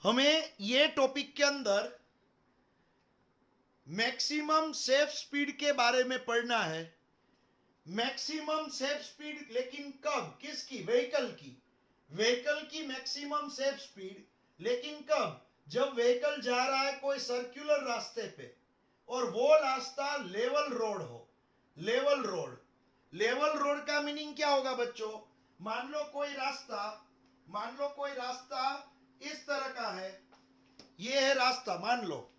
हमें ये टॉपिक के अंदर मैक्सिमम सेफ स्पीड के बारे में पढ़ना है। मैक्सिमम सेफ स्पीड लेकिन कब, किसकी? व्हीकल की मैक्सिमम सेफ स्पीड लेकिन कब? जब व्हीकल जा रहा है कोई सर्कुलर रास्ते पे और वो रास्ता लेवल रोड हो। लेवल रोड का मीनिंग क्या होगा बच्चों? मान लो कोई रास्ता इस तरह का है, ये है रास्ता, मान लो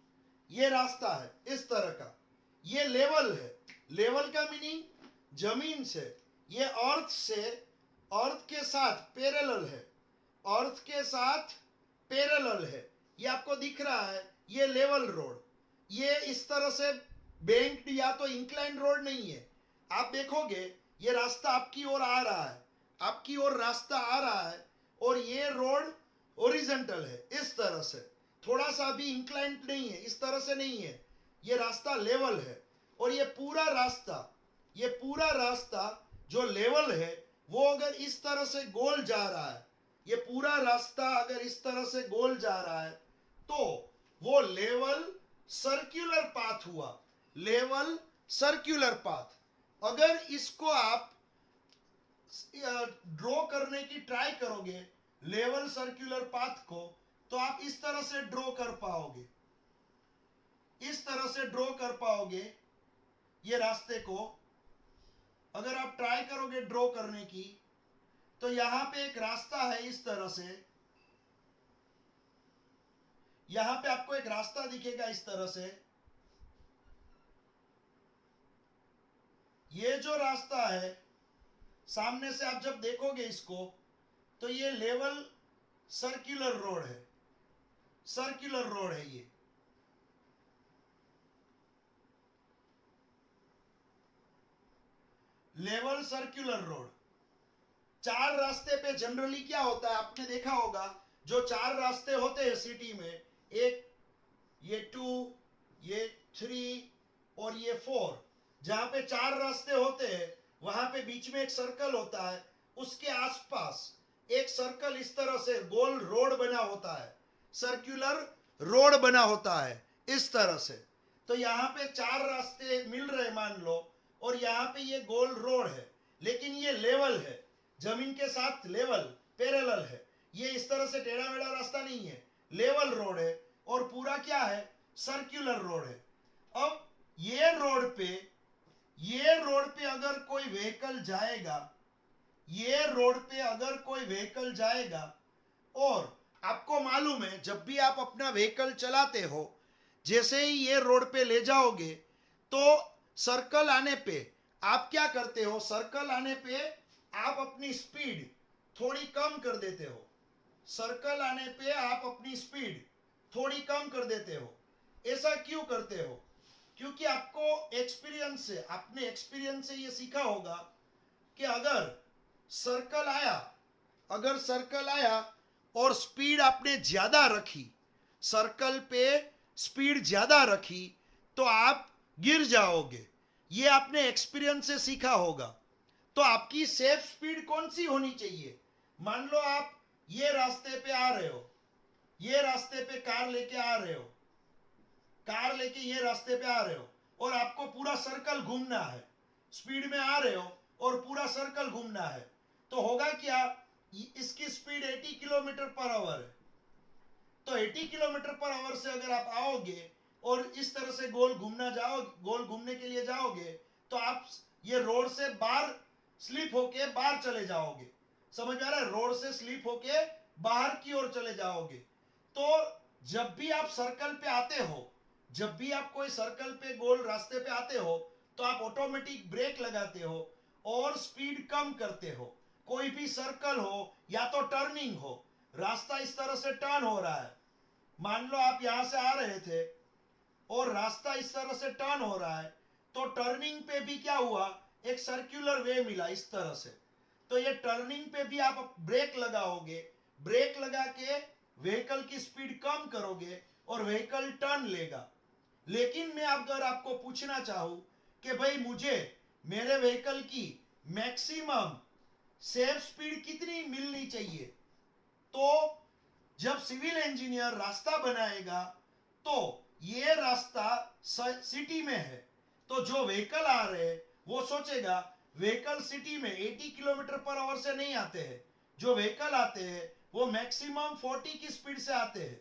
ये रास्ता है इस तरह का, ये लेवल है। लेवल का मीनिंग जमीन से, ये अर्थ के साथ पैरेलल है, ये आपको दिख रहा है, ये लेवल रोड। ये इस तरह से बैंक्ड या तो इंक्लाइन रोड नहीं है। आप देखोगे ये रास्ता आपकी ओर आ रहा है, आपकी ओर रास्ता आ रहा है और ये रोड ओरिजेंटल है इस तरह से, थोड़ा सा भी इंक्लाइंड नहीं है, इस तरह से नहीं है। ये रास्ता लेवल है और ये पूरा रास्ता जो लेवल है वो अगर इस तरह से गोल जा रहा है, ये पूरा रास्ता अगर इस तरह से गोल जा रहा है तो वो लेवल सर्कुलर पाथ हुआ। Level circular path. अगर इसको आप ड्रॉ करने की ट्राई करोगे लेवल सर्कुलर पाथ को, तो आप इस तरह से ड्रॉ कर पाओगे, ये रास्ते को अगर आप ट्राई करोगे ड्रॉ करने की, तो यहां पे एक रास्ता है इस तरह से, यहां पे आपको एक रास्ता दिखेगा इस तरह से। ये जो रास्ता है सामने से आप जब देखोगे इसको, तो ये लेवल सर्कुलर रोड है। ये लेवल सर्कुलर रोड। चार रास्ते पे जनरली क्या होता है, आपने देखा होगा, जो चार रास्ते होते हैं सिटी में, एक, ये 2, ये 3 और ये 4, जहां पे चार रास्ते होते हैं वहां पे बीच में एक सर्कल होता है, उसके आसपास एक सर्कल इस तरह से गोल रोड बना होता है, सर्कुलर रोड बना होता है इस तरह से। तो यहाँ पे चार रास्ते मिल रहे मान लो, और यहाँ पे ये गोल रोड है, लेकिन ये लेवल है, जमीन के साथ लेवल पैरेलल है। ये इस तरह से टेढ़ा मेढ़ा रास्ता नहीं है, लेवल रोड है और पूरा क्या है, सर्कुलर रोड है। अब ये रोड पे अगर कोई व्हीकल जाएगा, और आपको मालूम है जब भी आप अपना व्हीकल चलाते हो, जैसे ही ये रोड पे ले जाओगे तो सर्कल आने पे आप क्या करते हो, सर्कल आने पे आप अपनी स्पीड थोड़ी कम कर देते हो। ऐसा क्यों करते हो? क्योंकि आपने एक्सपीरियंस से ये सीखा होगा कि अगर सर्कल आया और स्पीड आपने ज्यादा रखी, सर्कल पे स्पीड ज्यादा रखी, तो आप गिर जाओगे। ये आपने एक्सपीरियंस से सीखा होगा। तो आपकी सेफ स्पीड कौन सी होनी चाहिए? मान लो आप ये रास्ते पे आ रहे हो, ये रास्ते पे कार लेके ये रास्ते पे आ रहे हो और आपको पूरा सर्कल घूमना है, स्पीड में आ रहे हो और पूरा सर्कल घूमना है, तो होगा क्या, इसकी स्पीड 80 किलोमीटर पर आवर है। तो 80 किलोमीटर पर आवर से अगर आप आओगे और इस तरह से गोल घूमने के लिए जाओगे, तो आप ये रोड से बाहर स्लिप होके बाहर चले जाओगे। समझ में आ रहा है? रोड से स्लिप होके बाहर की ओर चले जाओगे। तो जब भी आप सर्कल पे आते हो, जब भी आप कोई सर्कल पे गोल रास्ते पे आते हो, तो आप ऑटोमेटिक ब्रेक लगाते हो और स्पीड कम करते हो। कोई भी सर्कल हो या तो टर्निंग हो, रास्ता इस तरह से टर्न हो रहा है, मान लो आप यहां से आ रहे थे और रास्ता इस तरह से टर्न हो रहा है, तो टर्निंग पे भी क्या हुआ, एक सर्कुलर वे मिला इस तरह से। तो ये टर्निंग पे भी आप ब्रेक लगाओगे, ब्रेक लगा के व्हीकल की स्पीड कम करोगे और व्हीकल टर्न लेगा। लेकिन मैं अगर आपको पूछना चाहूं कि भाई मुझे मेरे व्हीकल की मैक्सिमम सेफ स्पीड कितनी मिलनी चाहिए, तो जब सिविल इंजीनियर रास्ता बनाएगा तो ये रास्ता सिटी में है, तो जो व्हीकल आ रहे हैं वो सोचेगा व्हीकल सिटी में 80 किलोमीटर पर आवर से नहीं आते हैं, जो व्हीकल आते हैं वो मैक्सिमम 40 की स्पीड से आते हैं।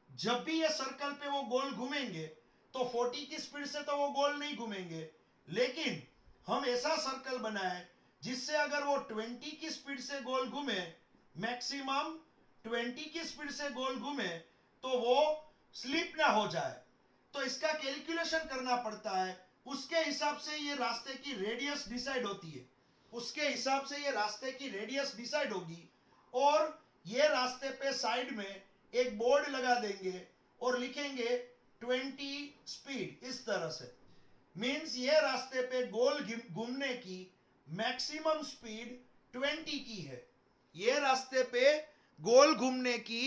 जब भी ये सर्कल पे वो गोल घूमेंगे तो 40 की स्पीड से तो वो गोल नहीं घूमेंगे, लेकिन हम ऐसा सर्कल बनाए जिससे अगर वो 20 की स्पीड से गोल घूमे, मैक्सिमम 20 की स्पीड से गोल घूमे, तो वो स्लिप ना हो जाए। तो इसका कैलकुलेशन करना पड़ता है, उसके हिसाब से ये रास्ते की रेडियस डिसाइड होती है, उसके हिसाब से ये रास्ते की रेडियस डिसाइड होगी। और ये रास्ते पे साइड में एक बोर्ड लगा देंगे और लिखेंगे 20 स्पीड, इस तरह से। मीन्स ये रास्ते पे गोल घूमने की मैक्सिमम स्पीड 20 की है, ये रास्ते पे गोल घूमने की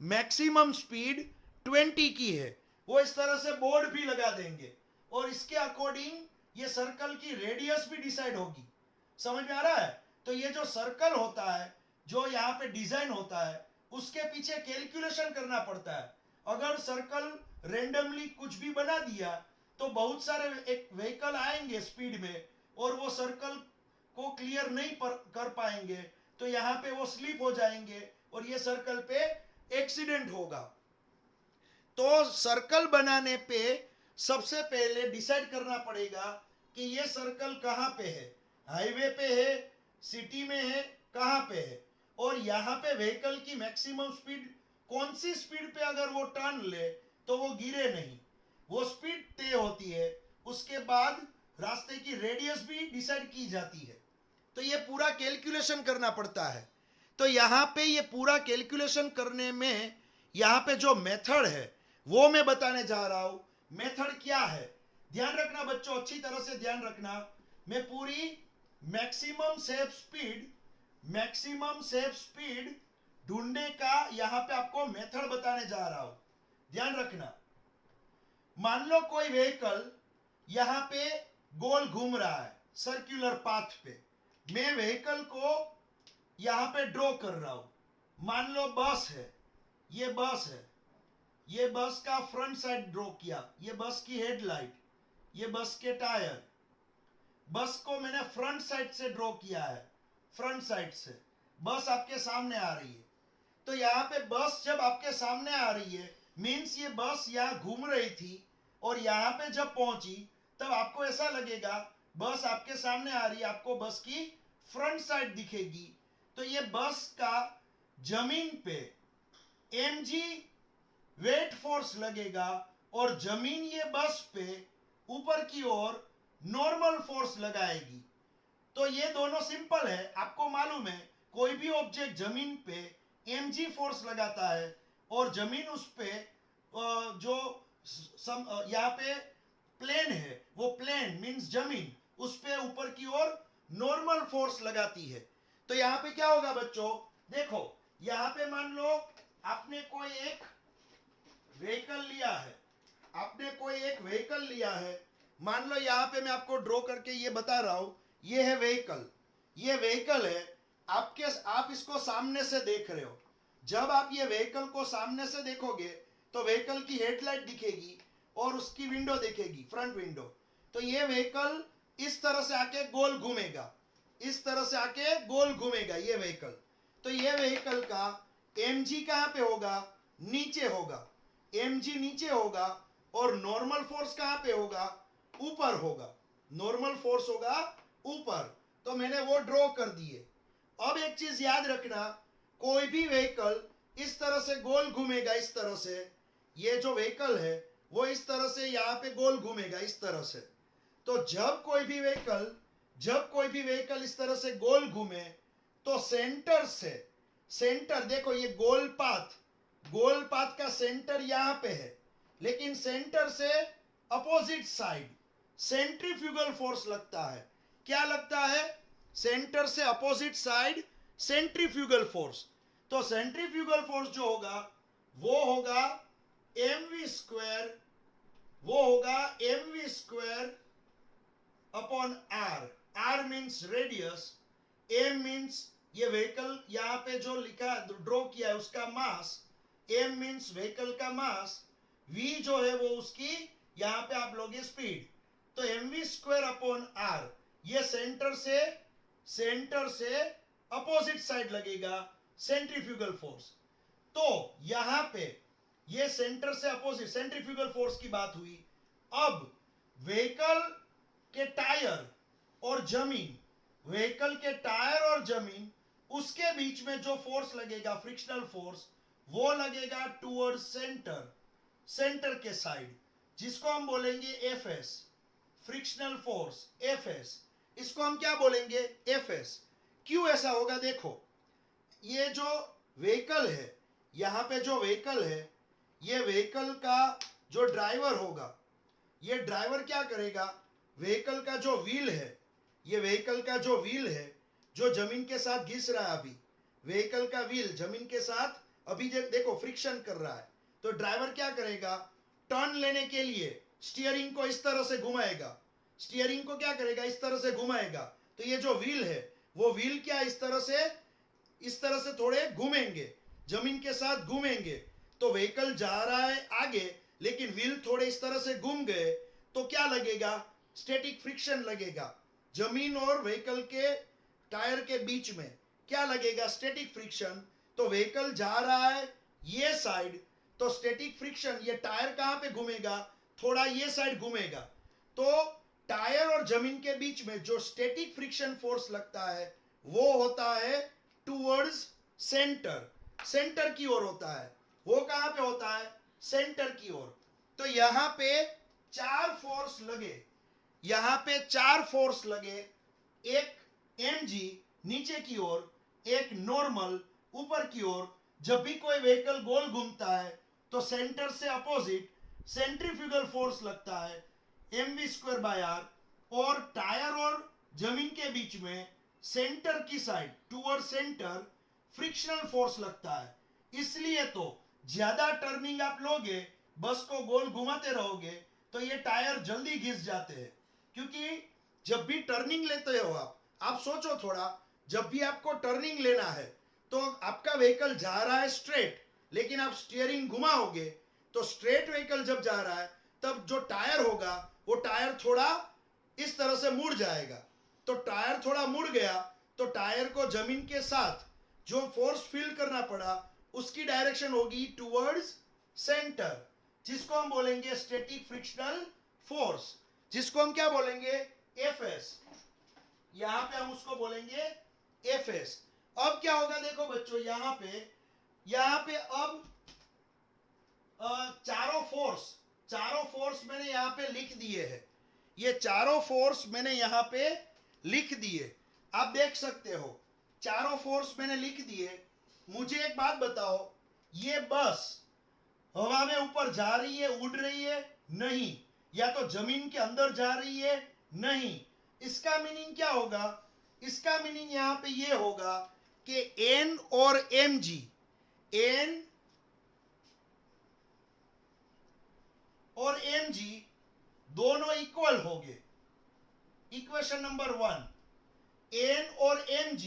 मैक्सिमम स्पीड 20 की है। वो इस तरह से बोर्ड भी लगा देंगे और इसके अकॉर्डिंग ये सर्कल की रेडियस भी डिसाइड होगी। समझ में आ रहा है? तो ये जो सर्कल होता है, जो यहाँ पे डिजाइन होता है, उसके पीछे कैलकुलेशन करना पड़ता है। अगर सर्कल रेंडमली कुछ भी बना दिया तो बहुत सारे एक व्हीकल आएंगे स्पीड में और वो सर्कल को क्लियर नहीं कर पाएंगे, तो यहाँ पे वो स्लिप हो जाएंगे और ये सर्कल पे एक्सीडेंट होगा। तो सर्कल बनाने पे सबसे पहले डिसाइड करना पड़ेगा कि ये सर्कल कहाँ पे है, हाईवे पे है, सिटी में है, कहाँ पे है, और यहाँ पे व्हीकल की मैक्सिमम स्पीड कौन सी स्पीड पे अगर वो टर्न ले तो वो गिरे नहीं, वो स्पीड तय होती है। उसके बाद रास्ते की रेडियस भी डिसाइड की जाती है। तो ये पूरा कैलकुलेशन करना पड़ता है। तो यहाँ पे ये पूरा कैलकुलेशन करने में यहाँ पे जो मेथड है वो मैं बताने जा रहा हूँ। मेथड क्या है, ध्यान रखना बच्चों, अच्छी तरह से ध्यान रखना। मैं पूरी मैक्सिमम सेफ स्पीड ढूंढने का यहाँ पे आपको मेथड बताने जा रहा हूं, ध्यान रखना। मान लो कोई व्हीकल यहाँ पे गोल घूम रहा है सर्कुलर पाथ पे, मैं व्हीकल को यहाँ पे ड्रॉ कर रहा हूं। मान लो बस है, ये बस है, ये बस का फ्रंट साइड ड्रॉ किया, ये बस की हेडलाइट, ये बस के टायर, बस को मैंने फ्रंट साइड से ड्रॉ किया है, फ्रंट साइड से बस आपके सामने आ रही है। तो यहाँ पे बस जब आपके सामने आ रही है मीन्स ये बस यहाँ घूम रही थी और यहाँ पे जब पहुंची तब आपको ऐसा लगेगा बस आपके सामने आ रही है, आपको बस की फ्रंट साइड दिखेगी। तो ये बस का जमीन पे mg वेट फोर्स लगेगा और जमीन ये बस पे ऊपर की ओर नॉर्मल फोर्स लगाएगी। तो ये दोनों सिंपल है, आपको मालूम है कोई भी ऑब्जेक्ट जमीन पे mg फोर्स लगाता है और जमीन उस पे जो यहाँ पे प्लेन है, वो प्लेन मींस जमीन उस पे ऊपर की ओर नॉर्मल फोर्स लगाती है। तो यहाँ पे क्या होगा बच्चों, देखो यहाँ पे मान लो आपने कोई एक व्हीकल लिया है, आपने कोई एक व्हीकल लिया है। मान लो यहाँ पे मैं आपको ड्रॉ करके ये बता रहा हूं, ये है व्हीकल, ये व्हीकल है आप इसको सामने से देख रहे हो। जब आप ये व्हीकल को सामने से देखोगे तो व्हीकल की हेडलाइट दिखेगी और उसकी विंडो दिखेगी, फ्रंट विंडो। तो ये व्हीकल इस तरह से आके गोल घूमेगा, इस तरह से आके गोल घूमेगा ये व्हीकल। तो ये व्हीकल का mg कहां पे होगा, नीचे होगा, mg नीचे होगा और नॉर्मल फोर्स कहां पे होगा, ऊपर होगा, नॉर्मल फोर्स होगा ऊपर। तो मैंने वो ड्रॉ कर दिए। अब एक चीज याद रखना, कोई भी व्हीकल इस तरह से गोल घूमेगा, इस तरह से, ये जो व्हीकल है वो इस तरह से यहाँ पे गोल घूमेगा इस तरह से। तो जब कोई भी व्हीकल इस तरह से गोल घूमे तो सेंटर से, सेंटर देखो ये गोल पाथ का सेंटर यहाँ पे है, लेकिन सेंटर से अपोजिट साइड सेंट्रीफ्यूगल फोर्स लगता है। क्या लगता है, सेंटर से अपोजिट साइड सेंट्रीफ्यूगल फोर्स। तो सेंट्रीफ्यूगल फोर्स जो होगा वो होगा mv square upon r means radius, m means ये व्हीकल यहाँ पे जो लिखा ड्रॉ किया है उसका मास, m मीन्स व्हीकल का मास, v जो है वो उसकी यहां पे आप लोगे स्पीड, तो mv स्क्वायर अपॉन r, ये सेंटर से अपोजिट साइड लगेगा सेंट्रीफ्यूगल फोर्स। तो यहां पे ये सेंटर से अपोजिट सेंट्रीफ्यूगल फोर्स की बात हुई। अब व्हीकल के टायर और जमीन, व्हीकल के टायर और जमीन उसके बीच में जो फोर्स लगेगा फ्रिक्शनल फोर्स, वो लगेगा टुवर्ड सेंटर के साइड, जिसको हम बोलेंगे एफएस, फ्रिक्शनल फोर्स एफएस, इसको हम क्या बोलेंगे एफएस। क्यों ऐसा होगा देखो, ये जो व्हीकल है, यहां पे जो व्हीकल है, ये व्हीकल का जो ड्राइवर होगा, ये ड्राइवर क्या करेगा, व्हीकल का जो व्हील है, ये व्हीकल का जो व्हील है जो जमीन के साथ घिस रहा है, अभी व्हीकल का व्हील जमीन के साथ अभी देखो फ्रिक्शन कर रहा है, तो ड्राइवर क्या करेगा, टर्न लेने के लिए स्टीयरिंग को इस तरह से घुमाएगा, स्टीयरिंग को क्या करेगा, इस तरह से घुमाएगा, तो ये जो व्हील है वो व्हील क्या इस तरह से थोड़े घूमेंगे, जमीन के साथ घूमेंगे, तो व्हीकल जा रहा है आगे लेकिन व्हील थोड़े इस तरह से घूम गए, तो क्या लगेगा, स्टैटिक फ्रिक्शन लगेगा, जमीन और व्हीकल के टायर के बीच में क्या लगेगा, स्टैटिक फ्रिक्शन। तो व्हीकल जा रहा है ये साइड, तो स्टैटिक फ्रिक्शन, ये टायर कहां पे घूमेगा, थोड़ा ये साइड घूमेगा, तो टायर और जमीन के बीच में जो स्टैटिक फ्रिक्शन फोर्स लगता है वो होता है टुवर्ड्स सेंटर की ओर होता है। वो कहां पे होता है, सेंटर की ओर। तो यहां पे चार फोर्स लगे, यहां पे चार फोर्स लगे, एक mg नीचे की ओर, एक नॉर्मल ऊपर की ओर। जब भी कोई व्हीकल गोल घूमता है तो सेंटर से अपोजिट सेंट्रीफ्यूगल फोर्स लगता है mv स्क्वायर बाय r, और टायर और जमीन के बीच में सेंटर की side toward centre frictional force लगता है। इसलिए तो ज्यादा टर्निंग आप लोगे, बस को गोल घुमाते रहोगे, तो ये टायर जल्दी घिस जाते हैं, क्योंकि जब भी टर्निंग लेते हो आप सोचो थोड़ा, जब भी आपको टर्निंग लेना है तो आपका व्हीकल जा रहा है स्ट्रेट, लेकिन आप स्टीयरिंग घुमाओगे, तो स्ट्रेट व्हीकल जब जा रहा है तब जो टायर होगा वो टायर थोड़ा इस तरह से मुड़ जाएगा, तो टायर थोड़ा मुड़ गया तो टायर को जमीन के साथ जो फोर्स फील करना पड़ा उसकी डायरेक्शन होगी टुवर्ड्स सेंटर, जिसको हम बोलेंगे स्टैटिक फ्रिक्शनल फोर्स, जिसको हम क्या बोलेंगे एफएस। यहां पे हम उसको बोलेंगे एफएस। अब क्या होगा देखो बच्चों, यहां पे अब चारों फोर्स मैंने यहां पे लिख दिए हैं, ये चारों फोर्स मैंने यहां पे लिख दिए, आप देख सकते हो चारों फोर्स मैंने लिख दिए। मुझे एक बात बताओ, ये बस हवा में ऊपर जा रही है, उड़ रही है, नहीं, या तो जमीन के अंदर जा रही है, नहीं, इसका मीनिंग क्या होगा, इसका मीनिंग यहां पे ये होगा कि n और mg, n और mg दोनों इक्वल होंगे। इक्वेशन नंबर 1, n और mg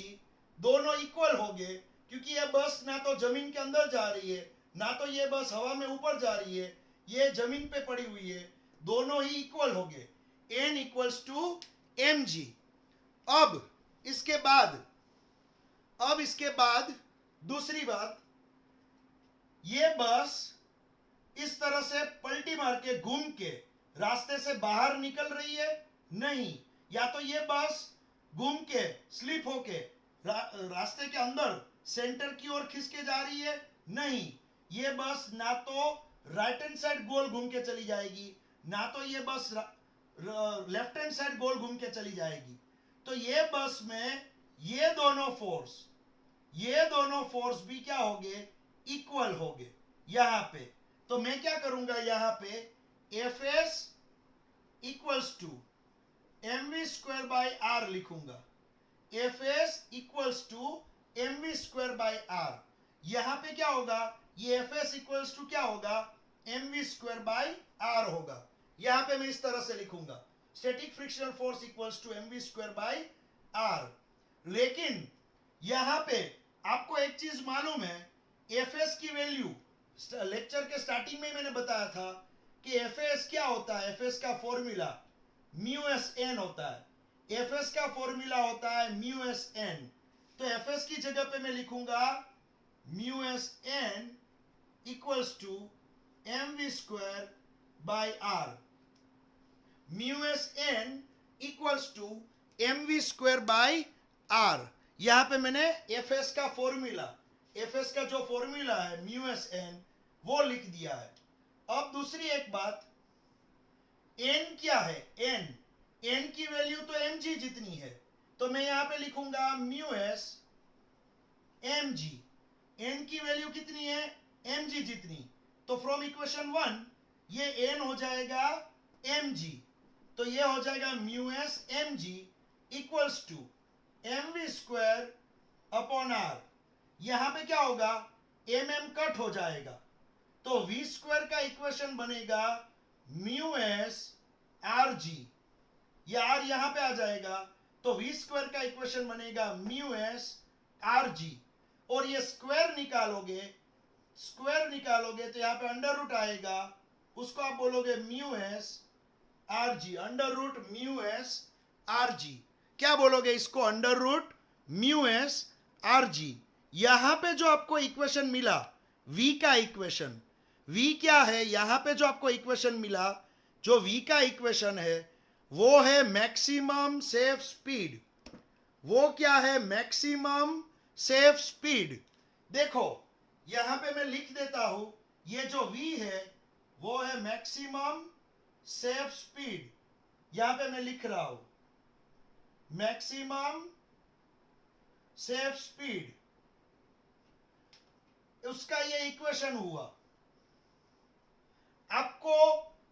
दोनों इक्वल होंगे, क्योंकि ये बस ना तो जमीन के अंदर जा रही है, ना तो ये बस हवा में ऊपर जा रही है, ये जमीन पे पड़ी हुई है, दोनों ही इक्वल होंगे, n इक्वल्स टू mg। अब इसके बाद दूसरी बात, ये बस इस तरह से पलटी मार के घूम के रास्ते से बाहर निकल रही है, नहीं, या तो ये बस घूम के स्लिप होके रास्ते के अंदर सेंटर की ओर खिसके जा रही है, नहीं, ये बस ना तो राइट हैंड साइड गोल घूम के चली जाएगी, ना तो ये बस लेफ्ट हैंड साइड गोल घूम के चली जाएगी। तो ये बस में ये दोनों फोर्स भी क्या होंगे, इक्वल होंगे यहां पे। तो मैं क्या करूंगा, यहां पे FS equals to mv square by r लिखूंगा, FS equals to mv square by r। यहां पे क्या होगा, ये एफएस इक्वल्स टू क्या होगा, mv स्क्वायर बाय r होगा। यहां पे मैं इस तरह से लिखूंगा, static frictional force equals to mv square by r। लेकिन यहां पे आपको एक चीज मालूम है, एफएस की वैल्यू लेक्चर के स्टार्टिंग में मैंने बताया था कि एफएस क्या होता है। एफएस का फॉर्मूला म्यू एस एन होता है। एफएस का फॉर्मूला होता है म्यू एस एन। तो एफएस की जगह पे मैं लिखूंगा mu S N equals to M V square by R. Mu S N equals to M V square by R. यहां पे मैंने एफएस का फॉर्मूला, एफएस का जो फॉर्मूला है म्यू एस एन, वो लिख दिया है। अब दूसरी एक बात, एन क्या है? एन, एन की वैल्यू तो एम जी जितनी है, तो मैं यहां पे लिखूंगा mu S M G. N की वैल्यू कितनी है? एम जी जितनी। तो फ्रॉम इक्वेशन 1 ये एन हो जाएगा एम जी। तो ये हो जाएगा mu S M G equals to M V square upon R. यहां पे क्या होगा? एम एम कट हो जाएगा, तो वी स्क्वायर का इक्वेशन बनेगा म्यू एस आर जी। ये आर यहां पे आ जाएगा, तो वी स्क्वायर का इक्वेशन बनेगा म्यू एस आर जी। और ये स्क्वायर निकालोगे, स्क्वायर निकालोगे तो यहां पे अंडर रूट आएगा, उसको आप बोलोगे mu S R G, under root mu S R G. क्या बोलोगे इसको? Under root mu S R G. यहां पे जो आपको इक्वेशन मिला v का इक्वेशन, v क्या है? यहां पे जो आपको इक्वेशन मिला, जो v का इक्वेशन है वो है मैक्सिमम सेफ स्पीड। वो क्या है? Maximum safe speed. देखो यहां पे मैं लिख देता हूं, ये जो v है वो है मैक्सिमम सेफ स्पीड। यहां पे मैं लिख रहा हूं मैक्सिमम सेफ स्पीड, उसका ये इक्वेशन हुआ। आपको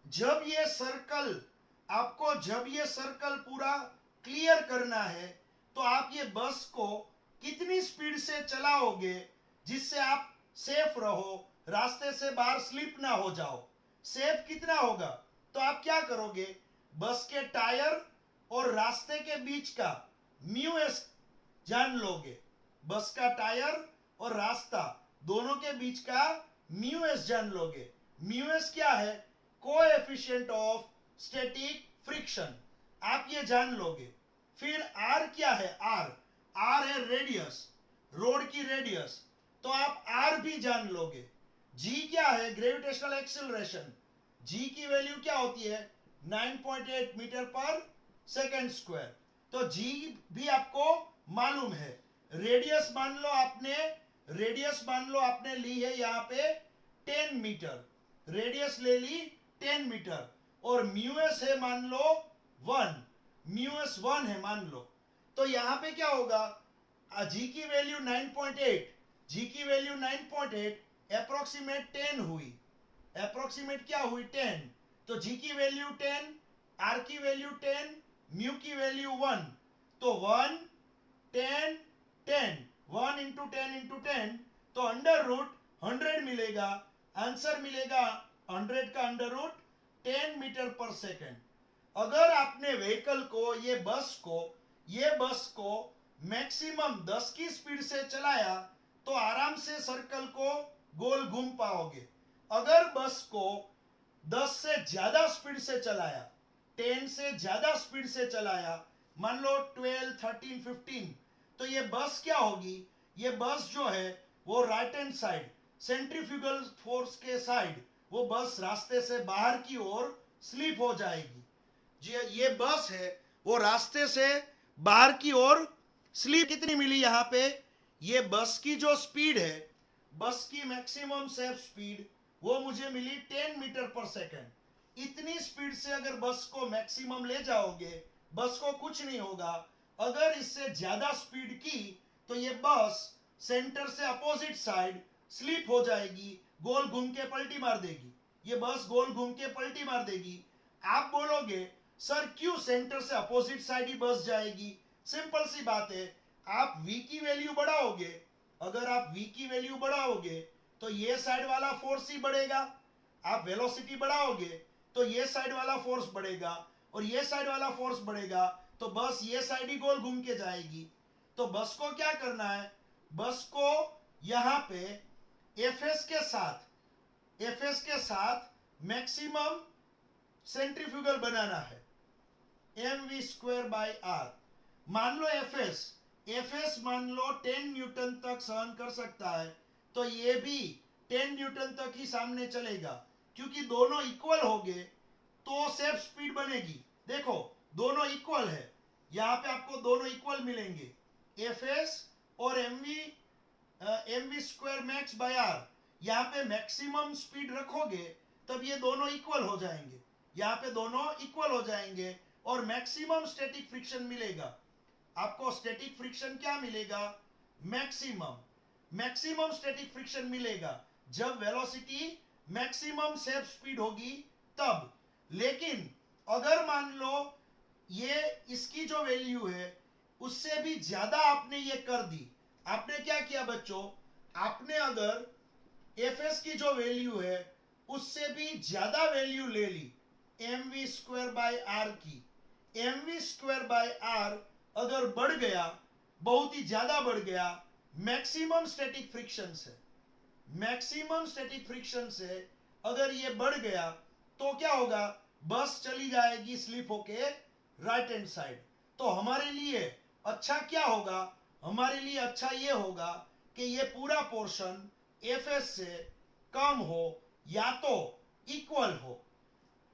जब ये सर्कल, आपको जब ये सर्कल पूरा क्लियर करना है, तो आप ये बस को कितनी स्पीड से चलाओगे जिससे आप सेफ रहो, रास्ते से बाहर स्लिप ना हो जाओ। सेफ कितना होगा? तो आप क्या करोगे? बस के टायर और रास्ते के बीच का म्यू एस जान लोगे। बस का टायर और रास्ता दोनों के बीच का म्यू एस जान लोगे। म्यू एस क्या है? कोएफिशिएंट ऑफ स्टैटिक फ्रिक्शन, आप ये जान लोगे। फिर आर क्या है? आर, आर है रेडियस, रोड की रेडियस, तो आप आर भी जान लोगे। जी क्या है? ग्रेविटेशनल एक्सेलरेशन, जी की वैल्यू क्या होती है? 9.8 मीटर पर सेकेंड स्क्वायर। तो जी भी आपको मालूम है। रेडियस मान लो आपने, रेडियस मान लो आपने ली है यहाँ पे 10 मीटर, रेडियस ले ली 10 मीटर, और म्यू एस है मान लो 1, म्यू एस 1 है मान लो। तो यहाँ पे क्या होगा? जी की वैल्यू 9.8, जी की वैल्यू 9.8, अप्रोक्सीमेट 10 हुई, अप्रोक्सीमेट क्या हुई? 10। तो जी की वैल्यू 10, आर की वैल्यू 10, म्यू की वैल्यू 1, तो 1 10 10, 1 इंटू 10 इंटू 10, तो अंडर रूट 100 मिलेगा। आंसर मिलेगा 100 का अंडर रूट 10 मीटर पर सेकेंड। अगर आपने व्हीकल को, ये बस को मैक्सिमम 10 की स्पीड से चलाया तो आराम से सर्कल को गोल घूम पाओगे। अगर बस को 10 से ज्यादा स्पीड से चलाया, 10 से ज्यादा स्पीड से चलाया, मान लो 12, 13, 15, तो ये बस क्या होगी? ये बस जो है वो right hand side, centrifugal force के साइड, वो बस रास्ते से बाहर की ओर स्लिप हो जाएगी। ये बस है वो रास्ते से बाहर की ओर स्लिप। कितनी मिली यहाँ पे? ये बस की जो स्पीड है, बस की मैक्सिमम सेफ स्पीड, वो मुझे मिली 10 मीटर पर सेकेंड। इतनी स्पीड से अगर बस को मैक्सिमम ले जाओगे, बस को कुछ नहीं होगा। अगर इससे ज्यादा स्पीड की तो ये बस सेंटर से अपोजिट साइड स्लिप हो जाएगी, गोल घूम के पलटी मार देगी। ये बस गोल घूम के पलटी मार देगी। आप बोलोगे सर क्यों सेंटर से अपोजिट साइड ही बस जाएगी? सिंपल सी बात है, आप v की वैल्यू बढ़ाओगे, अगर आप v की वैल्यू बढ़ाओगे तो ये साइड वाला फोर्स ही बढ़ेगा। आप वेलोसिटी बढ़ाओगे तो ये साइड वाला फोर्स बढ़ेगा, और ये साइड वाला फोर्स बढ़ेगा, तो बस ये साइड ही गोल घूम के जाएगी। तो बस को क्या करना है? बस को यहाँ पे एफएस के साथ एफएस के साथ मैक्सिमम सेंट्रीफ्यूगल बनाना है, mv²/r। मान लो एफएस मान लो 10 न्यूटन तक सहन कर सकता है, तो ये भी 10 न्यूटन तक ही सामने चलेगा, क्योंकि दोनों इक्वल हो गए तो सेफ स्पीड बनेगी। देखो दोनों इक्वल है, यहाँ पे आपको दोनों इक्वल मिलेंगे, एफएस और mv² max/r। यहाँ पे मैक्सिमम स्पीड रखोगे तब ये दोनों इक्वल हो जाएंगे, यहाँ पे दोनों इक्वल हो जाएंगे और मैक्सिमम स्टैटिक फ्रिक्शन मिलेगा। आपको स्टैटिक फ्रिक्शन क्या मिलेगा? मैक्सिमम स्टैटिक फ्रिक्शन मिलेगा जब वेलोसिटी मैक्सिमम सेफ स्पीड होगी तब। लेकिन अगर मान लो ये इसकी जो वैल्यू है उससे भी ज्यादा आपने ये कर दी, आपने क्या किया बच्चों, आपने अगर एफएस की जो वैल्यू है उससे भी ज्यादा वैल्यू ले ली mv²/r की। mv²/r अगर बढ़ गया, बहुत ही ज्यादा बढ़ गया, मैक्सिमम स्टैटिक फ्रिक्शन से अगर ये बढ़ गया तो क्या होगा, बस चली जाएगी स्लिप होके राइट हैंड साइड। तो हमारे लिए अच्छा क्या होगा, हमारे लिए अच्छा ये होगा कि ये पूरा पोर्शन एफएस से कम हो या तो इक्वल हो,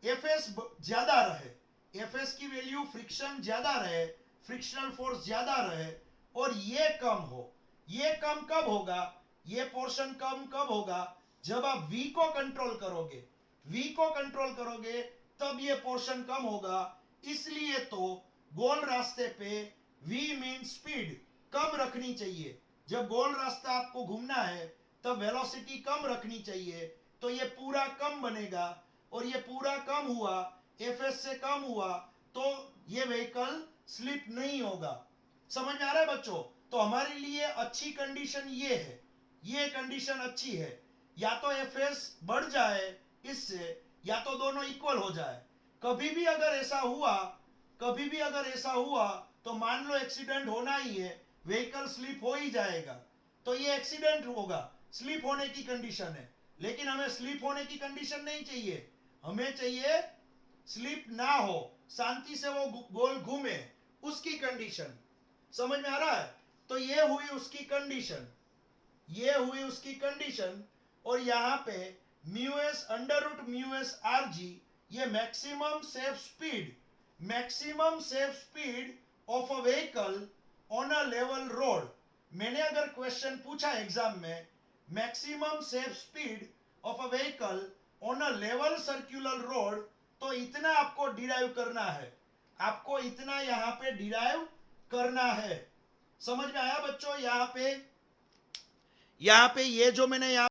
एफएस ज्यादा रहे, एफएस की वैल्यू फ्रिक्शन ज्यादा रहे, फ्रिक्शनल फोर्स ज्यादा रहे, और ये कम हो। ये कम कब होगा, ये पोर्शन कम कब होगा, जब आप v को कंट्रोल करोगे, v को कंट्रोल करोगे तब ये पोर्शन कम होगा। इसलिए तो गोल रास्ते पे v मीन स्पीड कम रखनी चाहिए। जब गोल रास्ता आपको घूमना है तब वेलोसिटी कम रखनी चाहिए, तो ये पूरा कम बनेगा, और ये पूरा कम हुआ, एफएस से कम हुआ, तो ये व्हीकल स्लिप नहीं होगा। समझ में आ रहा है बच्चों? तो हमारे लिए अच्छी कंडीशन ये है, ये कंडीशन अच्छी है, या तो एफएस बढ़ जाए इससे, या तो दोनों इक्वल हो जाए। कभी भी अगर ऐसा हुआ तो मान लो एक्सीडेंट होना ही है, व्हीकल स्लिप हो ही जाएगा, तो ये एक्सीडेंट होगा, स्लिप होने की कंडीशन है। लेकिन हमें स्लिप होने की कंडीशन नहीं चाहिए, हमें चाहिए स्लिप ना हो, शांति से वो गोल घूमे, उसकी कंडीशन। समझ में आ रहा है? तो ये हुई उसकी कंडीशन, और यहाँ पे μs √μs rg, ये maximum safe speed of a vehicle on a level road. मैंने अगर क्वेश्चन पूछा एग्जाम में, maximum safe speed of a vehicle on a level circular road, तो इतना आपको डिराइव करना है, आपको इतना यहाँ पे डिराइव करना है। समझ में आया बच्चों? यहाँ पे ये जो मैंने यहाँ